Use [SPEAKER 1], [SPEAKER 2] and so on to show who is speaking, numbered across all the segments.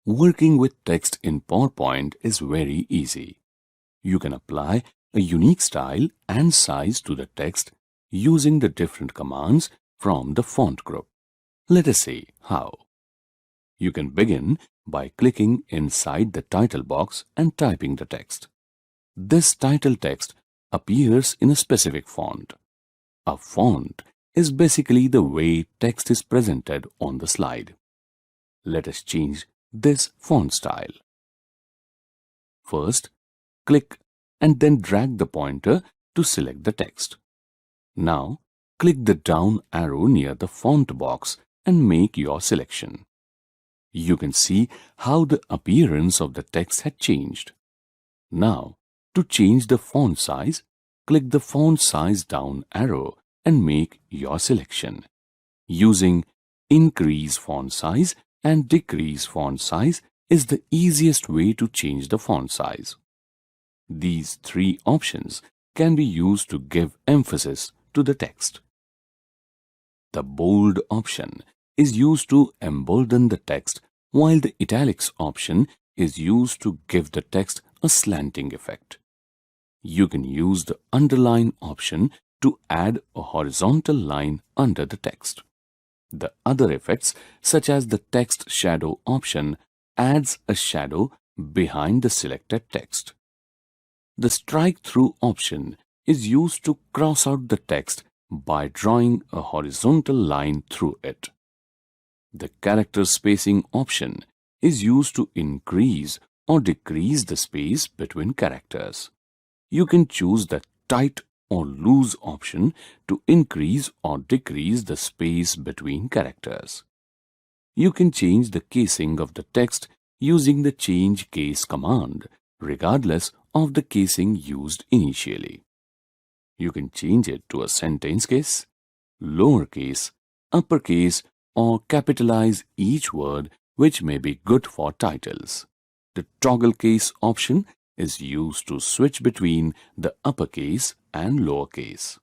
[SPEAKER 1] Working with text in PowerPoint is very easy. You can apply a unique style and size to the text using the different commands from the font group. Let us see how. You can begin by clicking inside the title box and typing the text. This title text appears in a specific font. A font is basically the way text is presented on the slide. Let us change this font style. First, click and then drag the pointer to select the text. Now, click the down arrow near the font box and make your selection. You can see how the appearance of the text had changed. Now, to change the font size, click the font size down arrow and make your selection. Using increase font size and decrease font size is the easiest way to change the font size. These three options can be used to give emphasis to the text. The bold option is used to embolden the text, while the italics option is used to give the text a slanting effect. You can use the underline option to add a horizontal line under the text. The other effects, such as the text shadow option, adds a shadow behind the selected text. The strike through option is used to cross out the text by drawing a horizontal line through it. The character spacing option is used to increase or decrease the space between characters. You can choose the tight or loose option to increase or decrease the space between characters. You can change the casing of the text using the change case command, regardless of the casing used initially. You can change it to a sentence case, lowercase, uppercase, or capitalize each word, which may be good for titles. The toggle case option is used to switch between the uppercase and lowercase.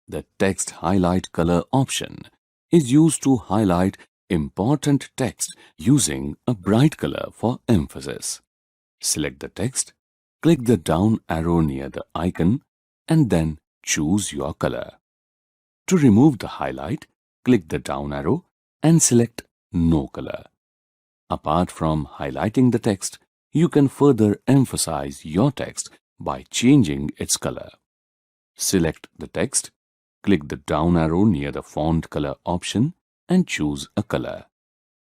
[SPEAKER 1] The text highlight color option is used to highlight important text using a bright color for emphasis. Select the text, click the down arrow near the icon, and then choose your color. To remove the highlight, click the down arrow and select No Color. Apart from highlighting the text, you can further emphasize your text by changing its color. Select the text, click the down arrow near the font color option and choose a color.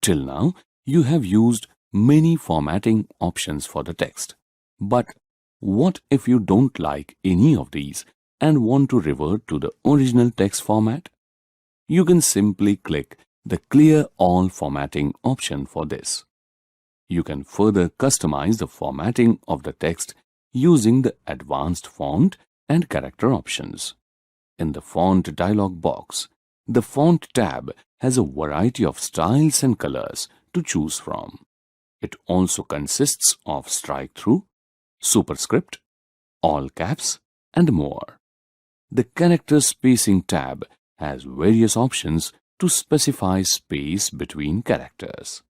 [SPEAKER 1] Till now, you have used many formatting options for the text. But what if you don't like any of these and want to revert to the original text format? You can simply click the Clear All Formatting option for this. You can further customize the formatting of the text using the Advanced Font and Character options. In the Font dialog box, the Font tab has a variety of styles and colors to choose from. It also consists of strike-through, superscript, all caps, and more. The Character Spacing tab has various options to specify space between characters.